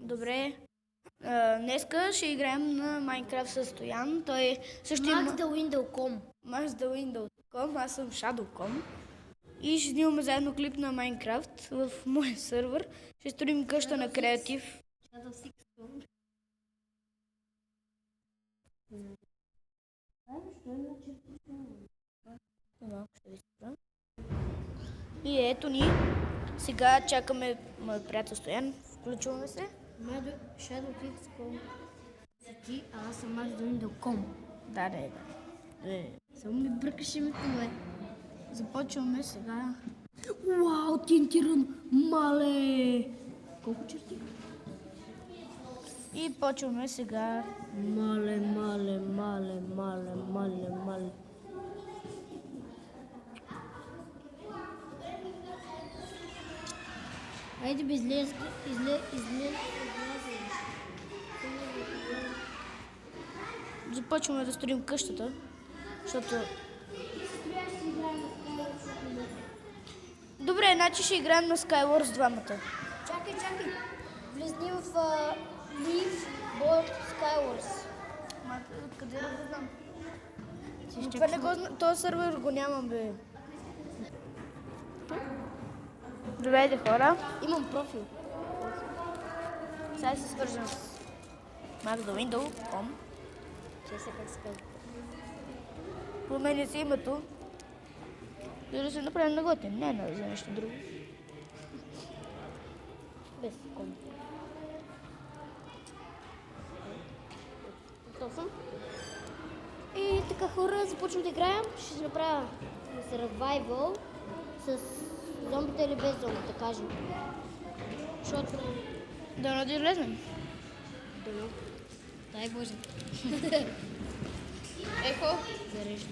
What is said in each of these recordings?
Добре. Днеска ще играем на Майнкрафт със Стоян. Той също има... MaxTheWindow.com. MaxTheWindow.com, аз съм Shadow.com. И ще снимаме заедно клип на Майнкрафт в моя сървър. Ще строим къща на креатив. И ето ни. Сега чакаме моят приятел Стоян. Включваме се. Shadowfix.com си ти, а аз съм MaxTheWindow.com. Да. Само ми бъркаш името, бе. Започваме сега. Уау, тинтиран, мале! Колко черти? И почваме сега. Мале. Айде бе, излез. Започваме да строим къщата, защото... Добре, значи ще играем на Skywars двамата. Чакай. Влезни в Leave Board Skywars. Къде да го знам? Този сървър го нямам, бе. Здравейте, хора. Имам профил. Сега се свържем с MaxTheWindow.com. Че се как се казва. Променя си името. И да се направим на готин, не за нещо друго. Без ком. Готов съм. И така, хора, започвам да играем. Ще си направя survival с зомбите или без зомбите, кажем. Защото... Да не излезнем. Дано. Дай Боже. Ехо. Зарежда.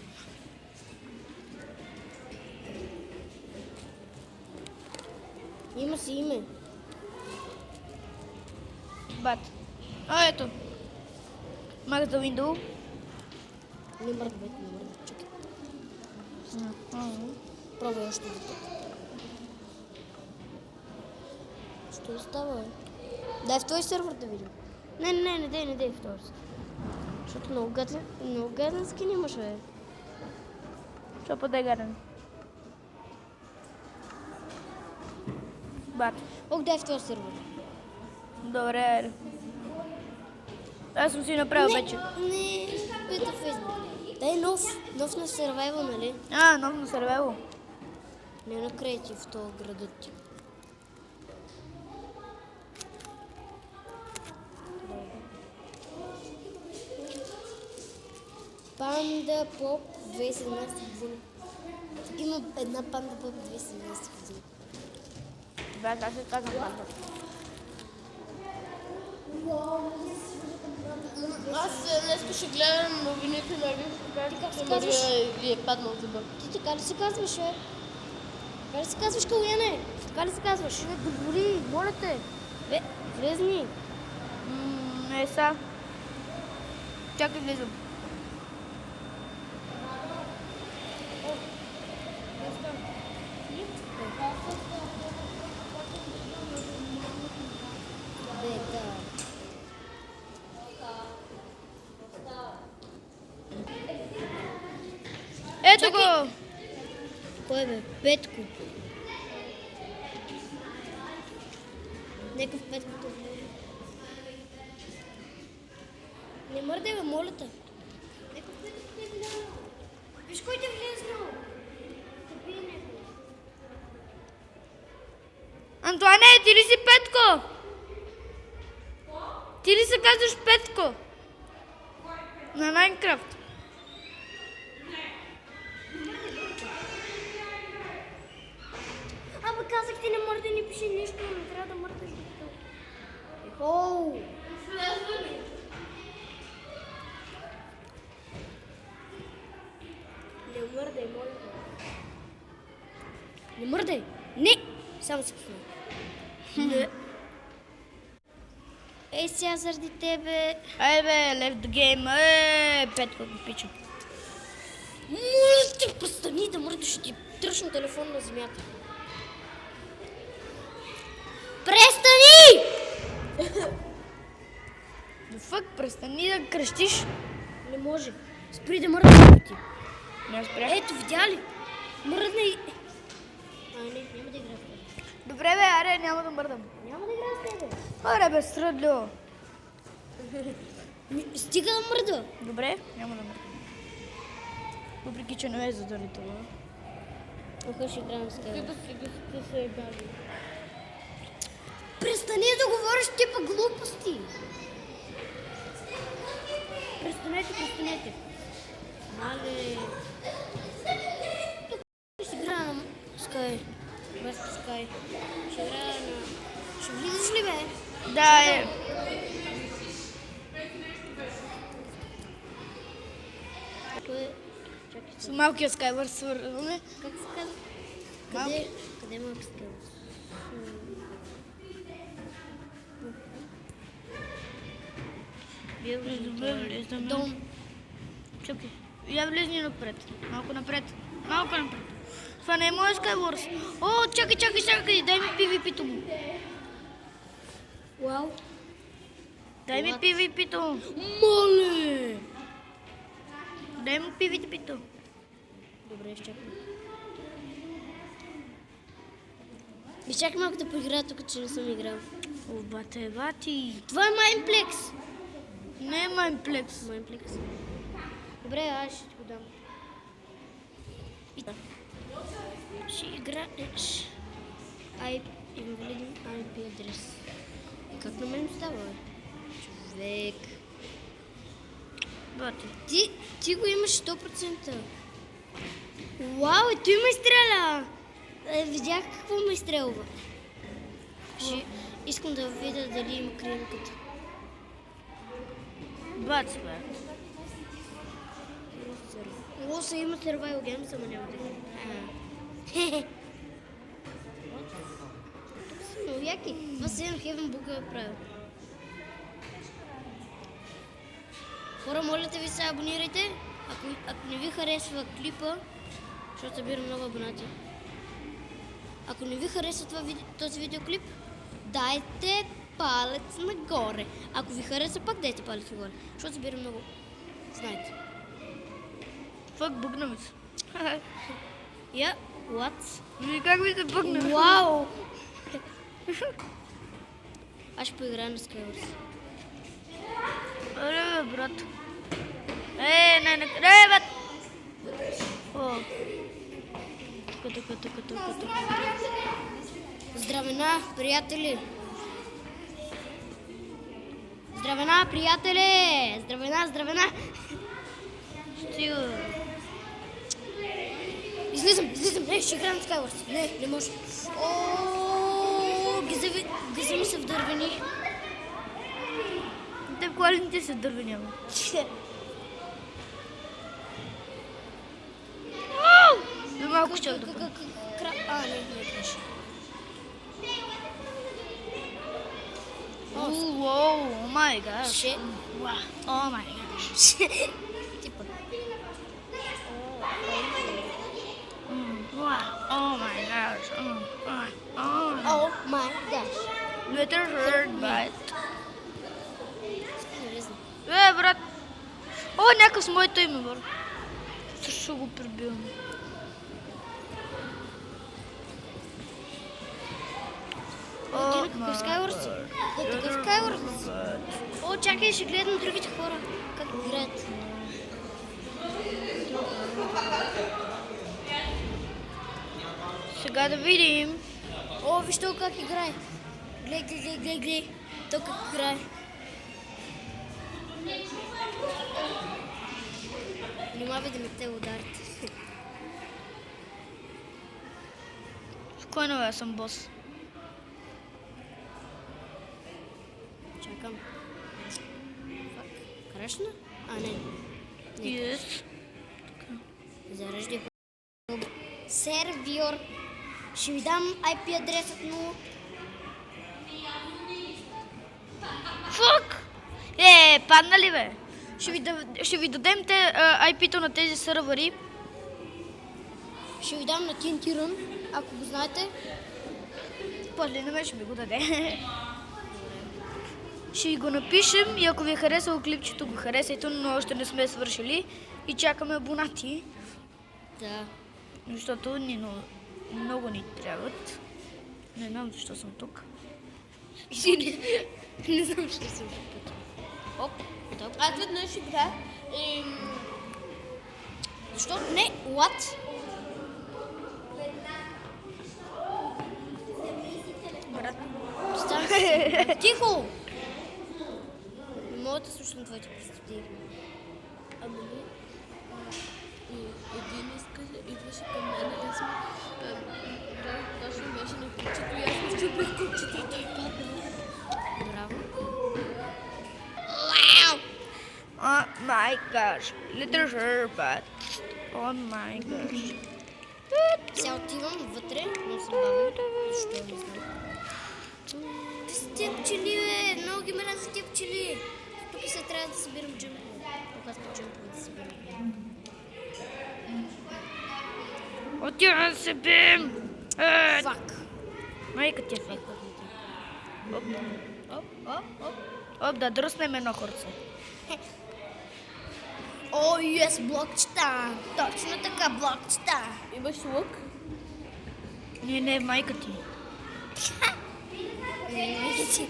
Има си име. Бат. Ето. MaxTheWindow. Не мърда, бе, не мърда. Чакай. Пробвай още един път. Що става, бе? Дай в този сервер да видим. Не дай в този. Защото много гаден скин имаш, бе. Що по гаден? Бат. Ох, дай в този сервер. Добре. Аз съм си направил вече. Не, бета Фейсбук. Дай нов на survival, нали? Нов на survival. Не на креатив, това градът ти. Панда Поп 2017 година. Има една Панда Поп 2017 година. Да, аз се казвам панда. Аз днес ще гледам новините на Ривка, как Мария ви е паднал зъба. Ти така ли се казваш, бе? Така ли се казваш, Калуяне? Така ли се казваш? Бе, говори, моля те. Бе, влезни. Не са. Чакай, влизам. Бета. Ето го! Кой бе? Петко. Некъв Петкото. Не мърдай, бе, моля те. Некъв Петкото е гледал. Виж кой те влезнал. Къпи някой. Антуане, ти ли си Петко? Ти ли се казваш Петко? На Майнкрафт. Абе, казах ти не мърдай, не пиши нищо, не трябва да мърдаш. Ехоу! Не мърдай, моля те. Не мърдай! Не! Само се пусна. Не. Ей, сега заради тебе. Ай бе, left the game. Петко го пича. Моля те, престани да мърдаш, ще ти тръщна телефон на земята. Престани! Престани да крещиш. Не може. Спри да мръдна ти. Не спрях. Ето, видя ли? Мръдна и... не, няма да играя с теб. Добре бе, аре, няма да мърдам. Няма да играя с теб. Аре бе, сръдло. Стига да мръдва. Добре, няма да мърдам. Въпреки, че не е задължително. Оха, ще играем с теб. Стига се е бали. Престани да говориш типа глупости. Престанете. Мале. Ще играя на Sky. Без Sky. Ще играя на... Ще влизаш ли бе? Да, е. Чакай, С малкия Skyward свързваме. как се казва? Малки. Къде е малки Skyward? Дом. Чакай. Я влезни напред. Малко напред. Това не е моя Skywars. О, чакай. Дай ми PvP-то му. Вау. Дай ми What? PvP-то му. Моле! Дай му PvP-то. Добре, изчакам. Изчакай малко да поиграя тук, че не съм играл. О, бати. Това е Майнплекс. Не е Майнплекс. Майнплекс. Добре, аз ще ти го дам. Ще играеш. Инвалиден IP адрес. Как на мен става, бе? Човек. Бати. Ти го имаш 100%. Вау, и той ме изстреля. Видях какво ме изстрелва. Искам да видя дали има кримката. Бати, бе. Лоса има survival games, ама няма да играм. Много яки. Това Seven Heaven Book е правил. Хора, моля те ви се абонирайте. Ако не ви харесва клипа, защото събирам много абонати. Ако не ви харесва този видеоклип, дайте палец нагоре. Ако ви харесва, пак дайте палец нагоре, защото събирам много. Знаете. Фак, бъгна ми се. What? Как ми се бъгна? Вау! Аз ще поиграя на Skywars. Аре, бе, брат. Не, бе! О. Тук. Здравена, приятели! Здравена! Стига. Излизам! Не, ще играем в Skywars. Не може. О, гъза ми се в дървени. Те в коалините са дървени, ама. За малко ще да пъм. Не беше. Уоу, о май гад. Ще. О май гад. Типа. О май гад. О май гаш. Better heard bite. Не влезна. Брат. О, някакъв с моето име, брат. Също го прибивам. Ти на какъв Skywars си? На какъв Skywars си? О, чакай, ще гледам другите хора. Как играят. Сега да видим. О, виж то как играе. Гледай. То как играе. Внимавай да ме те ударите. Спокойно, бе, аз съм бос. Чакам. Крашна? Не. Yes. Зареждай сервер. Ще ви дам IP адресът му. Фак! Падна ли, бе? Ще ви дадем IP-то на тези сървъри. Ще ви дам на TNT Run, ако го знаете. После на мен ще ми го даде. ще го напишем и ако ви е харесало клипчето, го харесайте, но още не сме свършили и чакаме абонати, Да. защото много ни трябват. Не знам защо съм тук. Не знам, ще се опитам. Оп, топ. Аз веднъж играх и... Защо? Не, what? Брат. Стана се. Тихо! Не мога да слушам твоите простоти. Ама не. И един идваше към мен и аз той точно беше на кучето и аз му щупих кучето и той падна. Браво. Oh my gosh, little sherbet. Oh my gosh. Сега отивам вътре, но съм бавен. Защо не знам. Те са тия пчели, бе! Много ги мразят тия пчели. Тук се трябва да събирам джемпове. Тук аз по джемпове да събирам. Отивам да се бием. Фак. Майка ти е фак. Оп, Оп, оп, оп. оп, да дръснем едно хорце. О, ес, блокчета! Точно така, блокчета! Имаш лук? Не, майка ти. Видите?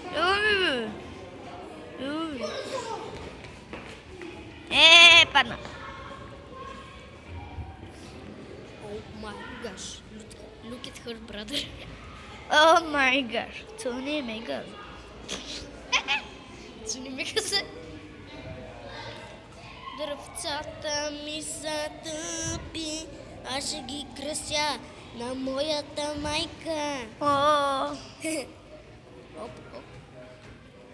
Бе. Падна. О май гаш. Look at her, brother. О май гаш, това не е мега. Цуни ми се. Дървцата ми затъпи, аз ще ги кръся на моята майка. О, Оп, оп.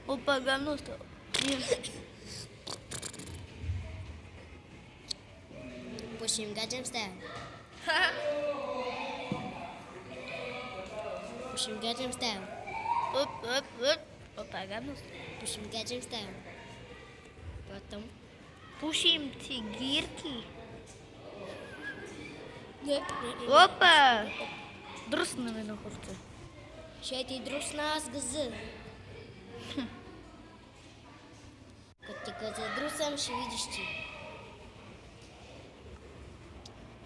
опагаността. Pushing Gangnam Style. Pushing Gangnam Style. Оп, опагаността. Pushing Gangnam Style. Потом. Пушим цигирки. Не. Опа! Дръснем едно хорце. Ще ти друсна аз газа. Като ти газа друсам, ще видиш ти.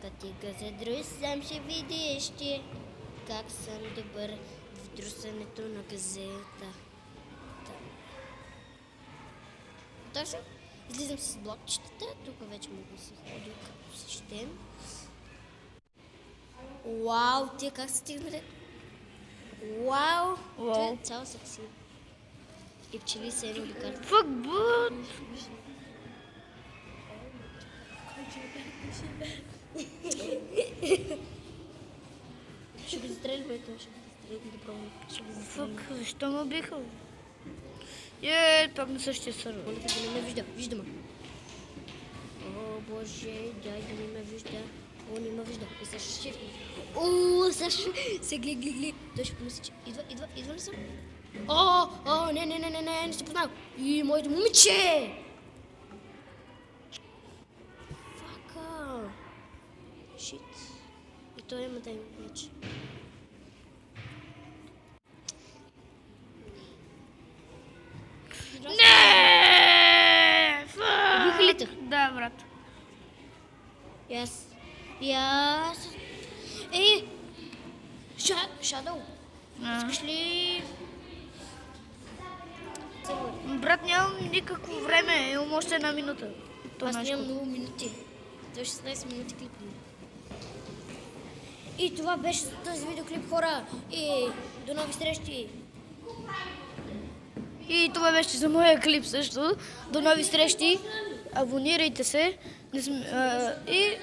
Като ти газа друсам, ще видиш ти. Как съм добър в друсането на газета. Точно. Излизам с блокчетата. Тук вече мога да се ходя като систем. Вау, тия как са стигнали? Вау! Това е цяло секси. И пчели са едно докарта. Fuck, but. Ще го застрелим, това ще го застрелим да пробвам. Ще го застрелим. Fuck, защо ме биха? Пак на същия сървър. Моля те да не ме вижда. Вижда ме. О, боже, дай да не ме вижда. О, не ме вижда. И сега ще шифне. О, сега се гли. Той ще помисли, че идва ли съм? О, не сте познал. И моето момиче! Фака. Шит. И той има да има вече. Не! Убиха ли те? Да, брат. Yes. Shadow. Искаш ли? Брат, нямам никакво време. Имам още една минута. Аз нямам много минути. До 16 минути клипваме. И това беше за този видеоклип, хора. И до нови срещи. И това беше за моя клип също. До нови срещи. Абонирайте се. И